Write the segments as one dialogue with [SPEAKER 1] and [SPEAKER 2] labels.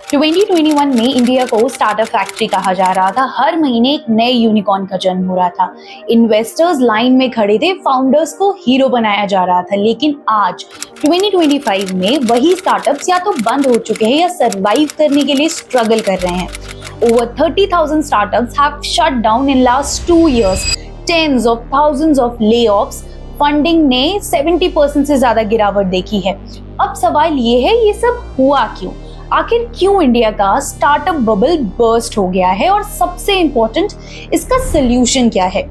[SPEAKER 1] 2021 में इंडिया को startup factory कहा जा रहा था। हर महीने एक नए यूनिकॉर्न का जन्म हो रहा था। इन्वेस्टर्स लाइन में खड़े थे, फाउंडर्स को हीरो बनाया जा रहा था। लेकिन आज 2025 में वही स्टार्टअप्स या तो बंद हो चुके हैं या सरवाइव करने के लिए स्ट्रगल कर रहे हैं। Over 30,000 startups have shut down in last 2 years. Tens of thousands of layoffs. Funding ने 70% से ज्यादा गिरावट देखी है। अब सवाल ये है, ये सब हुआ क्यों? आखिर क्यों इंडिया का स्टार्टअप बबल बर्स्ट हो गया है और सबसे इंपॉर्टेंट, इसका सोल्यूशन क्या है?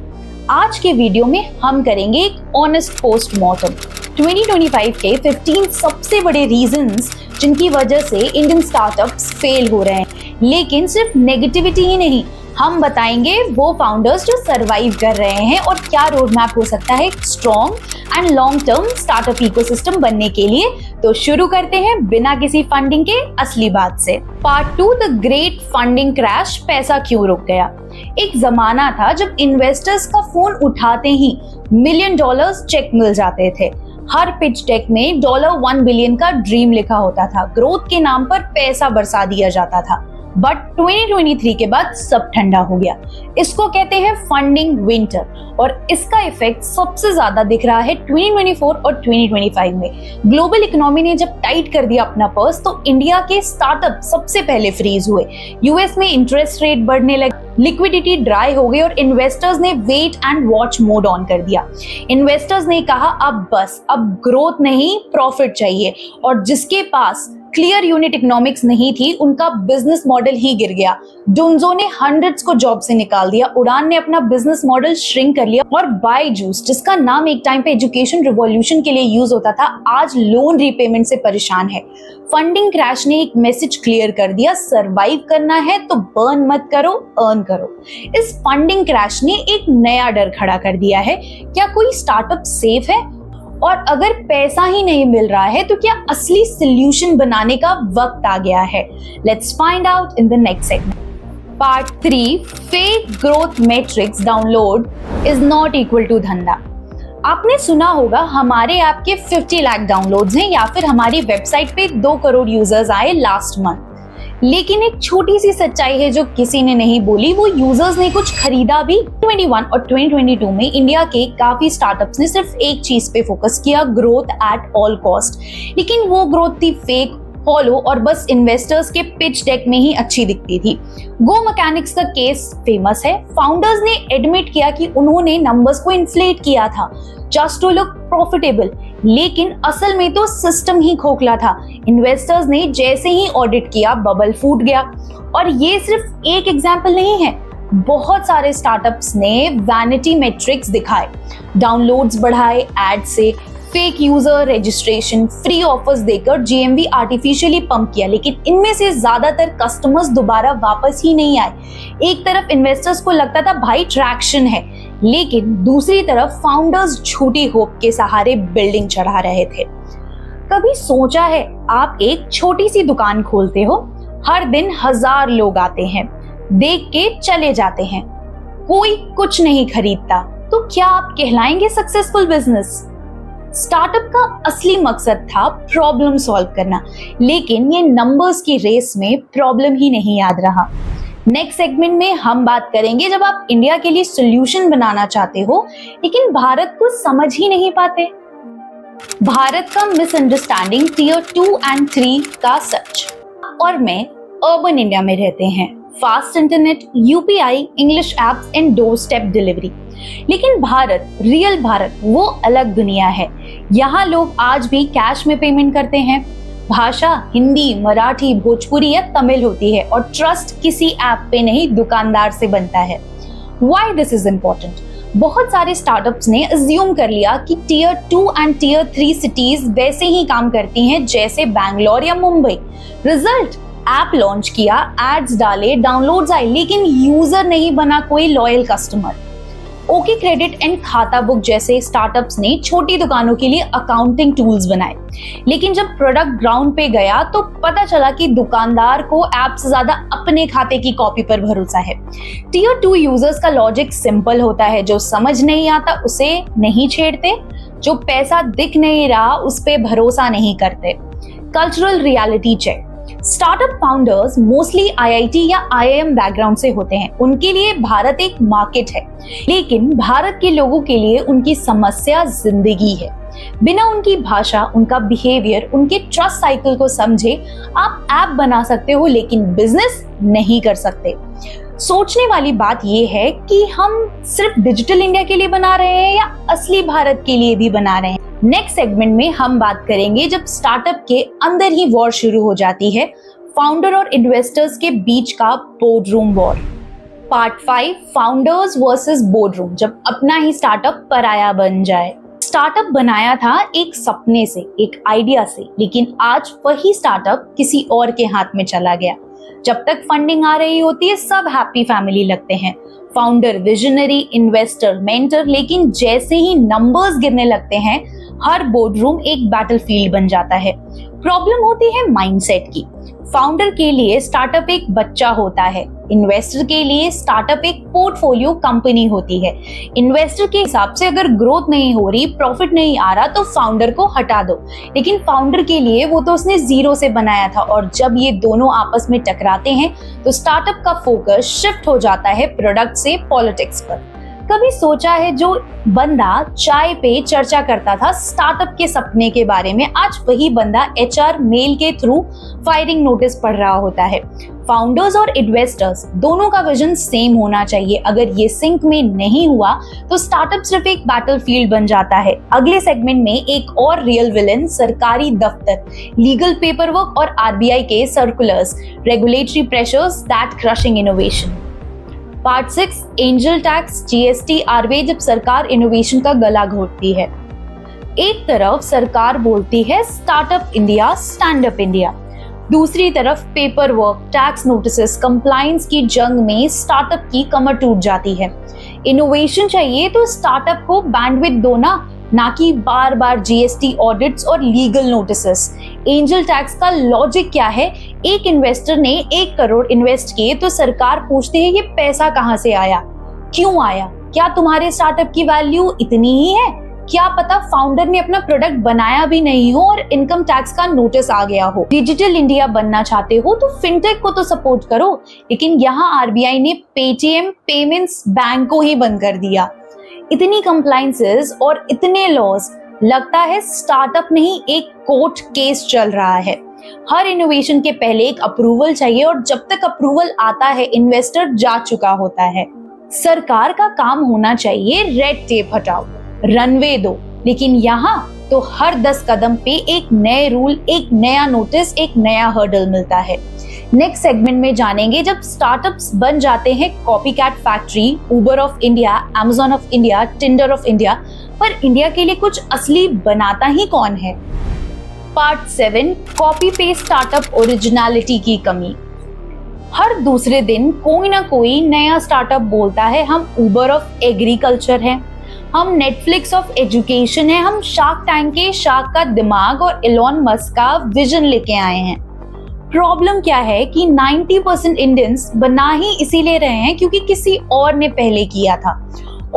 [SPEAKER 1] आज के वीडियो में हम करेंगे एक ऑनेस्ट पोस्टमार्टम 2025 के 15 सबसे बड़े रीजंस जिनकी वजह से इंडियन स्टार्टअप्स फेल हो रहे हैं। लेकिन सिर्फ नेगेटिविटी ही नहीं, हम बताएंगे वो फाउंडर्स जो सरवाइव कर रहे हैं और क्या रोड मैप हो सकता है strong and long term startup ecosystem बनने के लिए। तो शुरू करते हैं बिना किसी फंडिंग के असली बात से। Part 2, the great funding crash, पैसा क्यों रुक गया। एक जमाना था जब इन्वेस्टर्स का फोन उठाते ही $1 मिलियन चेक मिल जाते थे। हर पिच डेक में $1 बिलियन का ड्रीम लिखा होता था। ग्रोथ के नाम पर पैसा बरसा दिया जाता था। बट 2023 के बाद सब ठंडा हो गया। इसको कहते हैं फंडिंग विंटर और इसका इफेक्ट सबसे ज्यादा दिख रहा है 2024 और 2025 में। ग्लोबल इकोनॉमी ने जब टाइट कर दिया अपना पर्स तो इंडिया के स्टार्टअप सबसे पहले फ्रीज हुए। यूएस में इंटरेस्ट रेट बढ़ने लगे, लिक्विडिटी ड्राई हो गई और इन्वेस्टर्स ने wait and watch mode on कर दिया। इन्वेस्टर्स ने कहा अब बस, अब ग्रोथ नहीं प्रॉफिट चाहिए, और जिसके पास क्लियर यूनिट इकोनॉमिक्स नहीं थी उनका बिजनेस मॉडल ही गिर गया। डुन्जो ने हंड्रेड्स को जॉब से निकाल दिया, उड़ान ने अपना बिजनेस मॉडल श्रिंक कर लिया, और बायजूस जिसका नाम एक टाइम पे एजुकेशन रिवॉल्यूशन के लिए यूज होता था, आज लोन रीपेमेंट से परेशान है। फंडिंग क्रैश ने एक मैसेज क्लियर कर दिया, सरवाइव करना है तो बर्न मत करो, अर्न करो। इस फंडिंग क्रैश ने एक नया डर खड़ा कर दिया है, क्या कोई स्टार्टअप सेफ है? और अगर पैसा ही नहीं मिल रहा है तो क्या असली सॉल्यूशन बनाने का वक्त आ गया है? Let's find out in the next segment. Part 3, fake growth metrics download is not equal to धंधा। आपने सुना होगा हमारे ऐप के 50 लाख डाउनलोड्स हैं, या फिर हमारी वेबसाइट पे 2 करोड़ यूजर्स आए लास्ट मंथ। लेकिन एक छोटी सी सच्चाई है जो किसी ने नहीं बोली, वो यूजर्स ने कुछ खरीदा भी। 2021 और 2022 में इंडिया के काफी स्टार्टअप्स ने सिर्फ एक चीज पे फोकस किया, ग्रोथ एट ऑल कॉस्ट। लेकिन वो ग्रोथ थी फेक, फॉलो और बस इन्वेस्टर्स के पिच डेक में ही अच्छी दिखती थी। गो मैकेनिक्स का केस फेमस है। फाउंडर्स ने एडमिट किया कि उन्होंने नंबर्स को इन्फ्लेट किया था जस्ट टू लुक प्रॉफिटेबल, लेकिन असल में तो सिस्टम ही खोखला था। इन्वेस्टर्स ने जैसे ही ऑडिट किया, बबल फूट गया। और ये सिर्फ एक एग्जांपल नहीं है, बहुत सारे स्टार्टअप्स ने वैनिटी मैट्रिक्स दिखाए, डाउनलोड्स बढ़ाए एड से, fake user registration, free offers देकर जीएमवी आर्टिफिशियली पंप किया। लेकिन इनमें से ज्यादातर कस्टमर्स दोबारा वापस ही नहीं आए। एक तरफ इन्वेस्टर्स को लगता था भाई ट्रैक्शन है, लेकिन दूसरी तरफ फाउंडर्स झूठी होप के सहारे बिल्डिंग चढ़ा रहे थे। कभी सोचा है आप एक छोटी सी दुकान खोलते हो, हर दिन 1000 लोग आते हैं, देख के चले जाते हैं, कोई कुछ नहीं खरीदता, तो क्या आप कहलाएंगे सक्सेसफुल बिजनेस? स्टार्टअप का असली मकसद था प्रॉब्लम सॉल्व करना, लेकिन ये नंबर्स की रेस में प्रॉब्लम ही नहीं याद रहा। नेक्स्ट सेगमेंट में हम बात करेंगे जब आप इंडिया के लिए सॉल्यूशन बनाना चाहते हो लेकिन भारत को समझ ही नहीं पाते। भारत का मिसअंडरस्टैंडिंग, टियर 2 एंड 3 का सच। और मैं अर्बन इंडिया में रहते हैं, fast internet, UPI, English apps and door step delivery. लेकिन भारत, रियल भारत, वो अलग दुनिया है। यहाँ लोग आज भी कैश में पेमेंट करते हैं। भाषा हिंदी, मराठी, भोजपुरी या तमिल होती है और ट्रस्ट किसी ऐप पे नहीं, दुकानदार से बनता है। Why this is important? बहुत सारे स्टार्टअप्स ने अज्यूम कर लिया कि टियर 2 एंड टियर 3 सिटीज वैसे ही काम करती हैं जैसे बैंगलोर या मुंबई। रिजल्ट, ऐप लॉन्च किया, एड्स डाले, डाउनलोड्स आए, लेकिन यूजर नहीं बना कोई loyal customer. Okay credit and खाता बुक जैसे स्टार्टअप्स ने छोटी दुकानों के लिए अकाउंटिंग टूल्स बनाए, लेकिन जब प्रोडक्ट ग्राउंड पे गया तो पता चला कि दुकानदार को ऐप से ज्यादा अपने खाते की कॉपी पर भरोसा है। टियर 2 यूजर्स का लॉजिक सिंपल होता है, जो समझ नहीं आता उसे नहीं छेड़ते, जो पैसा दिख नहीं रहा उस पे भरोसा नहीं करते। Cultural reality check, startup founders mostly IIT या आईआईएम बैकग्राउंड से होते हैं। उनके लिए भारत एक मार्केट है, लेकिन भारत के लोगों के लिए उनकी समस्या जिंदगी है। बिना उनकी भाषा, उनका बिहेवियर, उनके ट्रस्ट साइकिल को समझे आप ऐप बना सकते हो, लेकिन बिजनेस नहीं कर सकते। सोचने वाली बात यह है कि हम सिर्फ डिजिटल इंडिया के लिए बना रहे हैं या असली भारत के लिए भी बना रहे हैं। नेक्स्ट सेगमेंट में हम बात करेंगे जब स्टार्टअप के अंदर ही वॉर शुरू हो जाती है, फाउंडर और इन्वेस्टर्स के बीच का board room war. Part 5, founders versus board room, जब अपना ही स्टार्टअप पराया बन जाए। स्टार्टअप बनाया था एक सपने से, एक आइडिया से, लेकिन आज वही स्टार्टअप किसी और के हाथ में चला गया। जब तक फंडिंग आ रही होती है सब हैप्पी फैमिली लगते हैं, फाउंडर विजनरी, इन्वेस्टर मेंटर, लेकिन जैसे ही नंबर्स गिरने लगते हैं हर बोर्ड रूम एक बैटलफील्ड बन जाता है। प्रॉब्लम होती है माइंडसेट की। फाउंडर के लिए स्टार्टअप एक बच्चा होता है, इन्वेस्टर के लिए स्टार्टअप एक पोर्टफोलियो कंपनी होती है। इन्वेस्टर के हिसाब से अगर ग्रोथ नहीं हो रही, प्रॉफिट नहीं आ रहा तो फाउंडर को हटा दो, लेकिन फाउंडर के लिए वो तो उसने जीरो से बनाया था, और जब ये दोनों आपस में टकराते हैं तो स्टार्टअप का फोकस शिफ्ट हो जाता है प्रोडक्ट से पॉलिटिक्स पर। कभी सोचा है जो बंदा चाय पे चर्चा करता था स्टार्टअप के सपने के बारे में, आज वही बंदा एचआर मेल के थ्रू फायरिंग नोटिस पढ़ रहा होता है। फाउंडर्स और इन्वेस्टर्स दोनों का विजन सेम होना चाहिए। अगर ये सिंक में नहीं हुआ तो स्टार्टअप सिर्फ एक बैटलफील्ड बन जाता है। अगले सेगमेंट में एक और रियल विलन, सरकारी दफ्तर, लीगल पेपरवर्क और आरबीआई के circulars, regulatory pressures that crushing innovation. Part 6, angel tax, GST, RBI, जब सरकार इनोवेशन का गला घोटती है। एक तरफ सरकार बोलती है startup India, stand up India, दूसरी तरफ paper work, tax notices, compliance की जंग में स्टार्टअप की कमर टूट जाती है। इनोवेशन चाहिए तो स्टार्टअप को बैंडविड्थ दो ना कि बार बार जीएसटी ऑडिट्स और लीगल नोटिसेस। एंजल टैक्स का लॉजिक क्या है? एक इन्वेस्टर ने 1 करोड़ इन्वेस्ट किए तो सरकार पूछती है ये पैसा कहां से आया, क्यों आया, क्या तुम्हारे स्टार्टअप की वैल्यू इतनी ही है? क्या पता फाउंडर ने अपना प्रोडक्ट बनाया भी नहीं हो और इनकम टैक्स का नोटिस आ गया हो। डिजिटल इंडिया बनना चाहते हो तो फिनटेक को तो सपोर्ट करो, लेकिन यहाँ आरबीआई ने पेटीएम पेमेंट्स बैंक को ही बंद कर दिया। इतनी कंप्लायंसेस और इतने लॉज, लगता है स्टार्टअप नहीं एक कोर्ट केस चल रहा है। हर इनोवेशन के पहले एक अप्रूवल चाहिए, और जब तक अप्रूवल आता है इन्वेस्टर जा चुका होता है। सरकार का काम होना चाहिए रेड टेप हटाओ, रनवे दो, लेकिन यहाँ तो हर 10 कदम पे एक नए रूल, एक नया नोटिस, एक नया हर्डल मिलता है। नेक्स्ट सेगमेंट में जानेंगे जब स्टार्टअप्स बन जाते हैं copycat factory, Uber of India, Amazon of India, Tinder of India, पर इंडिया के लिए कुछ असली बनाता ही कौन है। Part 7, copy paste startup originality की कमी। हर दूसरे दिन कोई ना कोई नया स्टार्टअप बोलता है हम उबर ऑफ एग्रीकल्चर हैं, हम नेटफ्लिक्स ऑफ एजुकेशन है, हम शार्क टैंक के शार्क का दिमाग और एलोन मस्क का विजन लेके आए हैं। प्रॉब्लम क्या है कि 90% इंडियंस बना ही इसीलिए रहे हैं क्योंकि किसी और ने पहले किया था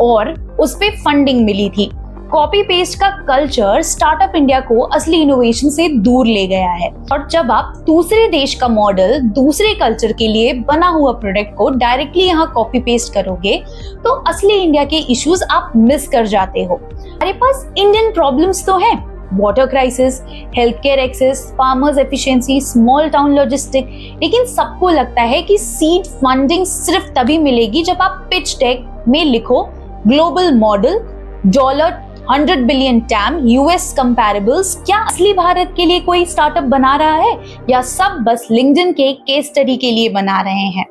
[SPEAKER 1] और उस पे फंडिंग मिली थी। कॉपी पेस्ट का कल्चर स्टार्टअप इंडिया को असली इनोवेशन से दूर ले गया है, और जब आप दूसरे देश का मॉडल, दूसरे कल्चर के लिए बना हुआ प्रोडक्ट को डायरेक्टली यहाँ कॉपी पेस्ट करोगे तो असली इंडिया के इश्यूज आप मिस कर जाते हो। हमारे पास इंडियन प्रॉब्लम्स तो हैं, water crisis, health care access, farmers efficiency, small town logistic, लेकिन सबको लगता है कि सीड फंडिंग सिर्फ तभी मिलेगी जब आप पिच डेक में लिखो global model, $100 billion TAM, US comparables. क्या असली भारत के लिए कोई स्टार्टअप बना रहा है या सब बस लिंक्डइन के केस स्टडी के लिए बना रहे हैं?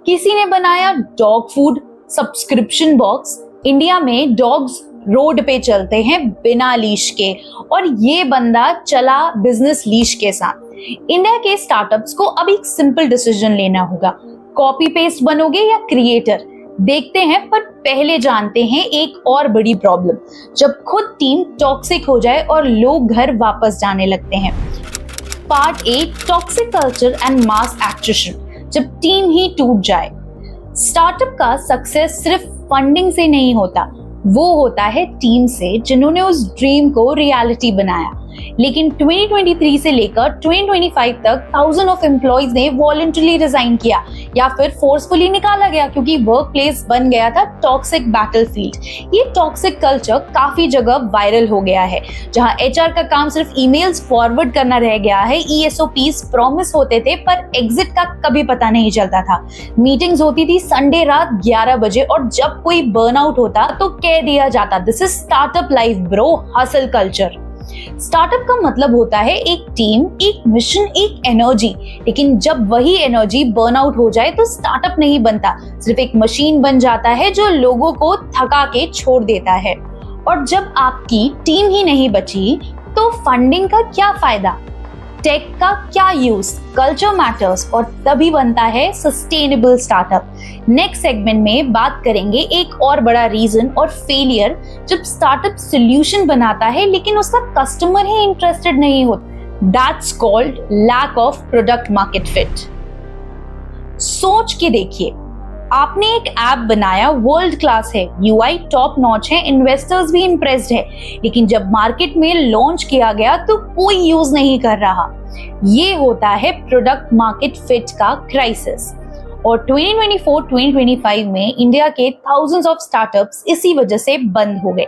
[SPEAKER 1] किसी ने बनाया dog food subscription box. India में डॉग्स रोड पे चलते हैं बिना लीश के, और ये बंदा चला बिजनेस लीश के साथ। इंडिया के स्टार्टअप्स को अब एक सिंपल डिसीजन लेना होगा, कॉपी पेस्ट बनोगे या क्रिएटर। देखते हैं, पर पहले जानते हैं एक और बड़ी प्रॉब्लम, जब खुद टीम टॉक्सिक हो जाए और लोग घर वापस जाने लगते हैं। Part 8, toxic culture and mass extraction, जब टीम ही टूट जाए। स्टार्टअप का सक्सेस सिर्फ फंडिंग से नहीं होता, वो होता है टीम से जिन्होंने उस ड्रीम को रियलिटी बनाया। लेकिन 2023 से लेकर 2025 तक थाउजेंड ऑफ एम्प्लॉइज ने वॉलंटरली रिजाइन किया या फिर फोर्सफुली निकाला गया, क्योंकि वर्क प्लेस बन गया था टॉक्सिक बैटलफील्ड। ये टॉक्सिक कल्चर काफी जगह वायरल हो गया है, जहां एचआर का काम सिर्फ ईमेल्स फॉरवर्ड करना रह गया है। ESOPs प्रॉमिस होते थे पर एग्जिट का कभी पता नहीं चलता था। मीटिंग्स होती थी संडे रात 11 बजे और जब कोई बर्नआउट होता तो कह दिया जाता, this is startup life bro, hustle culture. Startup का मतलब होता है एक टीम, एक मिशन, एक एनर्जी। लेकिन जब वही एनर्जी बर्नआउट हो जाए तो स्टार्टअप नहीं बनता, सिर्फ एक मशीन बन जाता है जो लोगों को थका के छोड़ देता है। और जब आपकी टीम ही नहीं बची तो फंडिंग का क्या फायदा, टेक का क्या यूज, कल्चर मैटर्स, और तभी बनता है सस्टेनेबल स्टार्टअप। नेक्स्ट सेगमेंट में बात करेंगे एक और बड़ा रीजन और फेलियर, जब स्टार्टअप सॉल्यूशन बनाता है लेकिन उसका कस्टमर ही इंटरेस्टेड नहीं होता। That's called lack of product market fit. सोच के देखिए, आपने एक ऐप बनाया, वर्ल्ड क्लास है, UI टॉप नॉच है, इन्वेस्टर्स भी इम्प्रेस्ड है, लेकिन जब मार्केट में लॉन्च किया गया तो कोई यूज नहीं कर रहा। ये होता है प्रोडक्ट मार्केट फिट का क्राइसिस। और 2024-2025 में इंडिया के थाउजेंड्स ऑफ स्टार्टअप्स इसी वजह से बंद हो गए।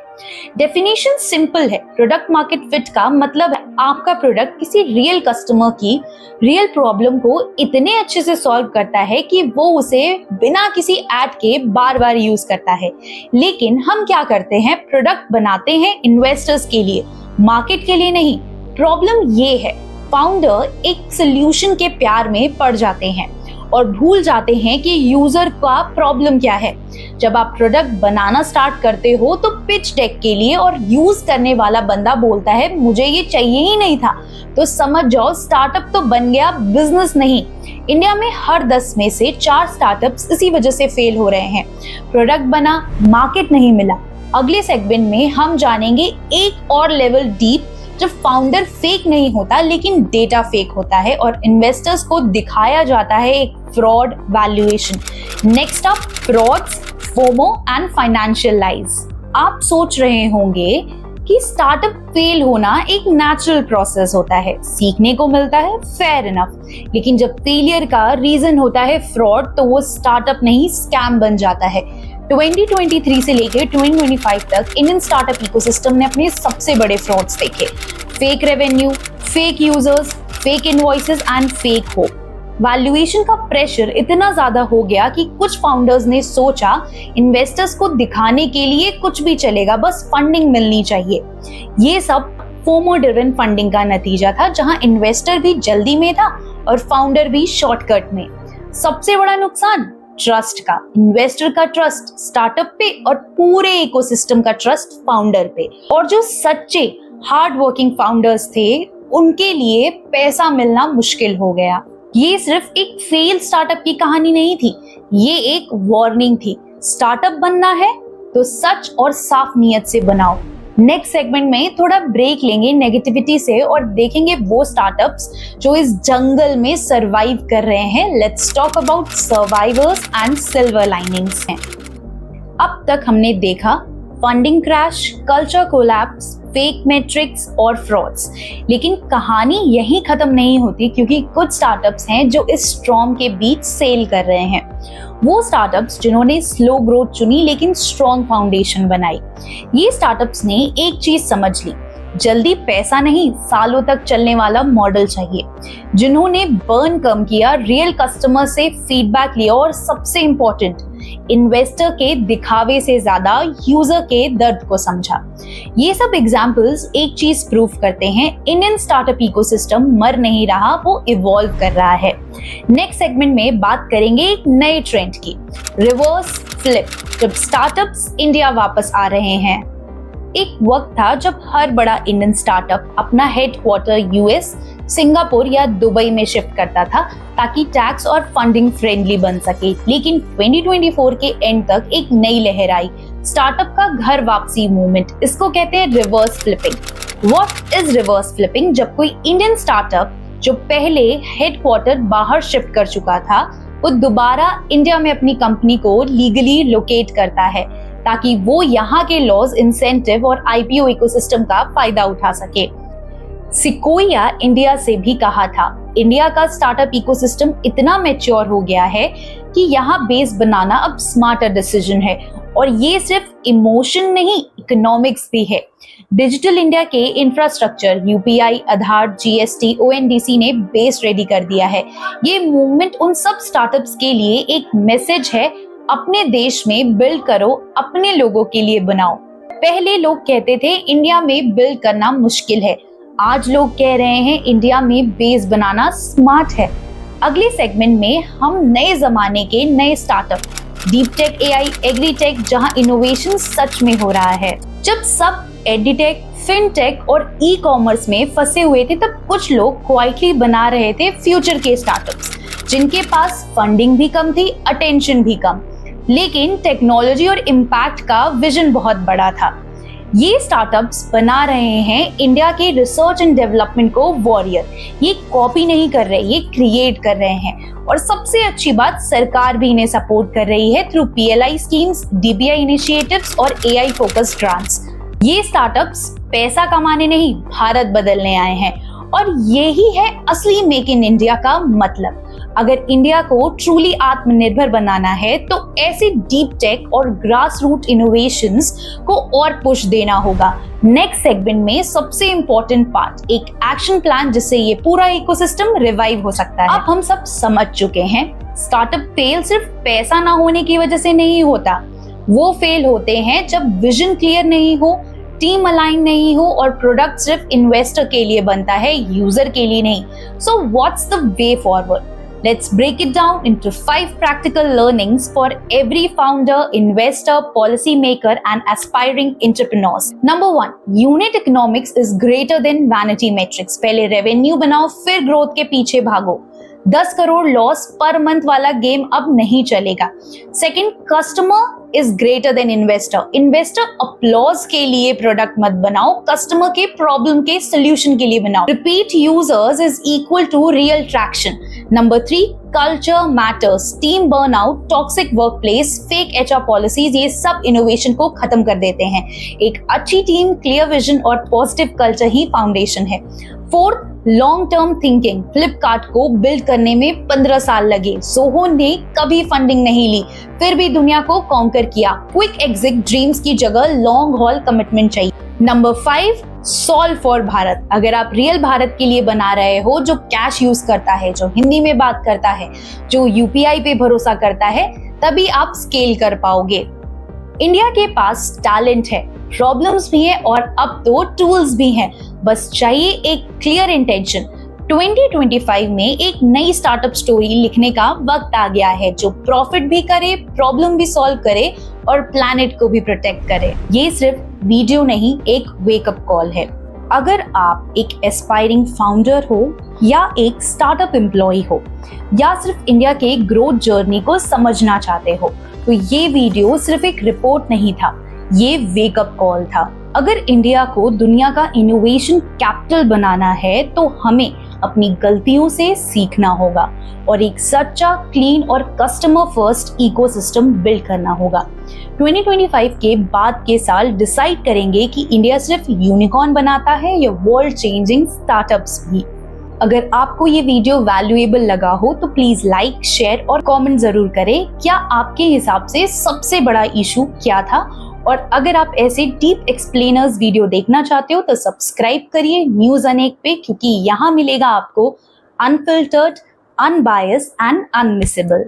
[SPEAKER 1] डेफिनेशन सिंपल है, प्रोडक्ट मार्केट फिट का मतलब है आपका प्रोडक्ट किसी रियल कस्टमर की रियल प्रॉब्लम को इतने अच्छे से सॉल्व करता है कि वो उसे बिना किसी ऐड के बार बार यूज करता है। लेकिन हम क्या करते हैं, प्रोडक्ट बनाते हैं इन्वेस्टर्स के लिए, मार्केट के लिए नहीं। प्रॉब्लम ये है, फाउंडर एक सोल्यूशन के प्यार में पड़ जाते हैं और भूल जाते हैं कि यूजर का प्रॉब्लम क्या है। जब आप प्रोडक्ट बनाना स्टार्ट करते हो तो पिच डेक के लिए और यूज करने वाला बंदा बोलता है मुझे ये चाहिए ही नहीं था, तो समझ जाओ स्टार्टअप तो बन गया, बिजनेस नहीं। इंडिया में हर 10 में से 4 स्टार्टअप्स इसी वजह से फेल हो रहे हैं। प्रोडक्ट बना, मार्केट नहीं मिला। अगले सेगमेंट में हम जानेंगे एक और लेवल डीप, जब फाउंडर फेक नहीं होता लेकिन डेटा फेक होता है और इन्वेस्टर्स को दिखाया जाता है एक fraud valuation. Next up, frauds, FOMO and financial lies. आप सोच रहे होंगे कि स्टार्टअप फेल होना एक नेचुरल प्रोसेस होता है, सीखने को मिलता है, फेयर इनफ। लेकिन जब फेलियर का रीजन होता है फ्रॉड, तो वो स्टार्टअप नहीं स्कैम बन जाता है। 2023 से लेकर 2025 तक इंडियन स्टार्टअप इकोसिस्टम ने अपने सबसे बड़े फ्रॉड्स देखे। Fake revenue, fake users, fake invoices and fake hope. Valuation का प्रेशर इतना ज्यादा हो गया कि कुछ फाउंडर्स ने सोचा इन्वेस्टर्स को दिखाने के लिए कुछ भी चलेगा, बस फंडिंग मिलनी चाहिए। ये सब फोमो ड्रिवन फंडिंग का नतीजा था, जहां इन्वेस्टर भी जल्दी में था और फाउंडर भी शॉर्टकट में। सबसे बड़ा नुकसान ट्रस्ट का, इन्वेस्टर का ट्रस्ट स्टार्टअप पे और पूरे इकोसिस्टम का ट्रस्ट फाउंडर पे। और जो सच्चे हार्ड वर्किंग फाउंडर्स थे उनके लिए पैसा मिलना मुश्किल हो गया। ये सिर्फ एक फेल स्टार्टअप की कहानी नहीं थी, ये एक वार्निंग थी। स्टार्टअप बनना है तो सच और साफ नीयत से बनाओ। नेक्स्ट सेगमेंट में थोड़ा ब्रेक लेंगे नेगेटिविटी से और देखेंगे वो स्टार्टअप्स जो इस जंगल में सरवाइव कर रहे हैं। Let's talk about survivors and silver linings हैं। अब तक हमने देखा funding crash, culture collapse, fake matrix और फ्रॉड्स, लेकिन कहानी यहीं खत्म नहीं होती, क्योंकि कुछ स्टार्टअप्स हैं जो इस स्टॉर्म के बीच सेल कर रहे हैं। वो स्टार्टअप्स जिन्होंने स्लो ग्रोथ चुनी लेकिन स्ट्रॉन्ग फाउंडेशन बनाई। ये स्टार्टअप्स ने एक चीज समझ ली, जल्दी पैसा नहीं, सालों तक चलने वाला मॉडल चाहिए। जिन्होंने बर्न कम किया, रियल कस्टमर से फीडबैक लिया और सबसे इंपॉर्टेंट, इन्वेस्टर के दिखावे से ज्यादा यूजर के दर्द को समझा। ये सब एग्जांपल्स एक चीज प्रूव करते हैं, इंडियन स्टार्टअप इकोसिस्टम मर नहीं रहा, वो इवॉल्व कर रहा है। नेक्स्ट सेगमेंट में बात करेंगे एक नए ट्रेंड की, रिवर्स फ्लिप, जब स्टार्टअप्स इंडिया वापस आ रहे हैं। एक वक्त था जब हर बड़ा इंडियन स्टार्टअप अपना हेडक्वार्टर यूएस, सिंगापुर या दुबई में शिफ्ट करता था ताकि टैक्स और फंडिंग फ्रेंडली बन सके। लेकिन 2024 के एंड तक एक नई लहर आई, स्टार्टअप का घर वापसी मूवमेंट। इसको कहते हैं reverse flipping. What is reverse flipping? जब कोई इंडियन स्टार्टअप जो पहले हेडक्वार्टर बाहर शिफ्ट कर चुका था, वो दोबारा इंडिया में अपनी कंपनी को लीगली लोकेट करता है ताकि वो यहाँ के लॉज, इंसेंटिव और आईपीओ इकोसिस्टम का फायदा उठा सके। सिकोया इंडिया से भी कहा था, इंडिया का स्टार्टअप इकोसिस्टम इतना मैच्योर हो गया है कि यहाँ बेस बनाना अब स्मार्टर डिसीजन है, और ये सिर्फ इमोशन नहीं, इकोनॉमिक्स भी है। डिजिटल इंडिया के इंफ्रास्ट्रक्चर यूपीआई, आधार, जीएसटी, ओएनडीसी ने बेस रेडी कर दिया है। ये मूवमेंट उन सब स्टार्टअप्स के लिए एक मैसेज है, अपने देश में बिल्ड करो, अपने लोगों के लिए बनाओ। पहले लोग कहते थे इंडिया में बिल्ड करना मुश्किल है, आज लोग कह रहे हैं इंडिया में बेस बनाना स्मार्ट है। अगले सेगमेंट में हम नए जमाने के नए startup, deep tech, AI, agritech, जहां इनोवेशन सच में हो रहा है। जब सब एडिटेक, फिनटेक और ई कॉमर्स में फंसे हुए थे, तब कुछ लोग क्वाइटली बना रहे थे फ्यूचर के स्टार्टअप्स, जिनके पास फंडिंग भी कम थी, अटेंशन भी कम, लेकिन टेक्नोलॉजी और इम्पैक्ट का विजन बहुत बड़ा था। ये स्टार्टअप्स बना रहे हैं इंडिया के रिसर्च एंड डेवलपमेंट को वॉरियर। ये कॉपी नहीं कर रहे, ये क्रिएट कर रहे हैं। और सबसे अच्छी बात, सरकार भी इन्हें सपोर्ट कर रही है through PLI schemes, DBI initiatives और एआई फोकस्ड ग्रांट्स। ये स्टार्टअप्स पैसा कमाने नहीं, भारत बदलने आए हैं, और यही है असली मेक इन इंडिया का मतलब। अगर इंडिया को ट्रूली आत्मनिर्भर बनाना है तो ऐसे डीप टेक और ग्रास रूट इनोवेशंस को और पुश देना होगा। नेक्स्ट सेगमेंट में सबसे इंपॉर्टेंट पार्ट, एक एक्शन प्लान जिससे ये पूरा इकोसिस्टम रिवाइव हो सकता है। अब हम सब समझ चुके हैं, स्टार्टअप फेल सिर्फ पैसा ना होने की वजह से नहीं होता, वो फेल होते हैं जब विजन क्लियर नहीं हो, टीम अलाइन नहीं हो और प्रोडक्ट सिर्फ इन्वेस्टर के लिए बनता है, यूजर के लिए नहीं। So what's the way forward? Let's break it down into 5 practical learnings for every founder, investor, policymaker, and aspiring entrepreneurs. Number 1, unit economics is greater than vanity metrics. पहले revenue बनाओ, फिर growth के पीछे भागो। 10 crore loss per month वाला game अब नहीं चलेगा। Second, customer is greater than investor. Investor applause के लिए प्रोडक्ट मत बनाओ, कस्टमर के प्रॉब्लम के सोल्यूशन के लिए बनाओ। Repeat users is equal to real traction. Number 3, culture matters. Team burnout, toxic workplace, fake HR policies, ये सब इनोवेशन को खत्म कर देते हैं। एक अच्छी टीम, क्लियर विजन और पॉजिटिव कल्चर ही फाउंडेशन है। Fourth, long term thinking. Flipkart को बिल्ड करने में 15 साल लगे, सोहो ने कभी फंडिंग नहीं ली, फिर भी दुनिया को कॉन्कर किया। क्विक एग्जिट ड्रीम्स की जगह लॉन्ग हॉल कमिटमेंट चाहिए। Number 5, solve for Bharat. अगर आप रियल भारत के लिए बना रहे हो, जो कैश यूज करता है, जो हिंदी में बात करता है, जो यूपीआई पे भरोसा करता है, तभी आप स्केल कर पाओगे। इंडिया के पास टैलेंट है, प्रॉब्लम्स भी है और अब तो टूल्स भी हैं, बस चाहिए एक क्लियर इंटेंशन। 2025 में एक नई स्टार्टअप स्टोरी लिखने का वक्त आ गया है, जो प्रॉफिट भी करे, प्रॉब्लम भी सॉल्व करे और प्लैनेट को भी प्रोटेक्ट करे। ये सिर्फ वीडियो नहीं, एक वेकअप कॉल है। अगर आप एक एस्पायरिंग फाउंडर हो या एक स्टार्टअप एम्प्लॉय हो या सिर्फ इंडिया के ग्रोथ जर्नी को समझना चाहते हो, तो ये वीडियो सिर्फ एक रिपोर्ट नहीं था, ये वेकअप कॉल था। अगर इंडिया को दुनिया का इनोवेशन कैपिटल बनाना है तो हमें अपनी गलतियों से सीखना होगा और एक सच्चा, क्लीन और कस्टमर फर्स्ट इकोसिस्टम बिल्ड करना होगा। 2025 के बाद के साल डिसाइड करेंगे कि इंडिया सिर्फ यूनिकॉर्न बनाता है या वर्ल्ड चेंजिंग स्टार्टअप्स भी। अगर आपको ये वीडियो वैल्यूएबल लगा हो तो प्लीज लाइक, शेयर और कमेंट जरूर करें। क्या आपके हिसाब से सबसे बड़ा इशू क्या था? और अगर आप ऐसे डीप एक्सप्लेनर्स वीडियो देखना चाहते हो तो सब्सक्राइब करिए न्यूज़ अनेक पे, क्योंकि यहाँ मिलेगा आपको अनफिल्टर्ड, अनबायस्ड एंड अनमिसेबल।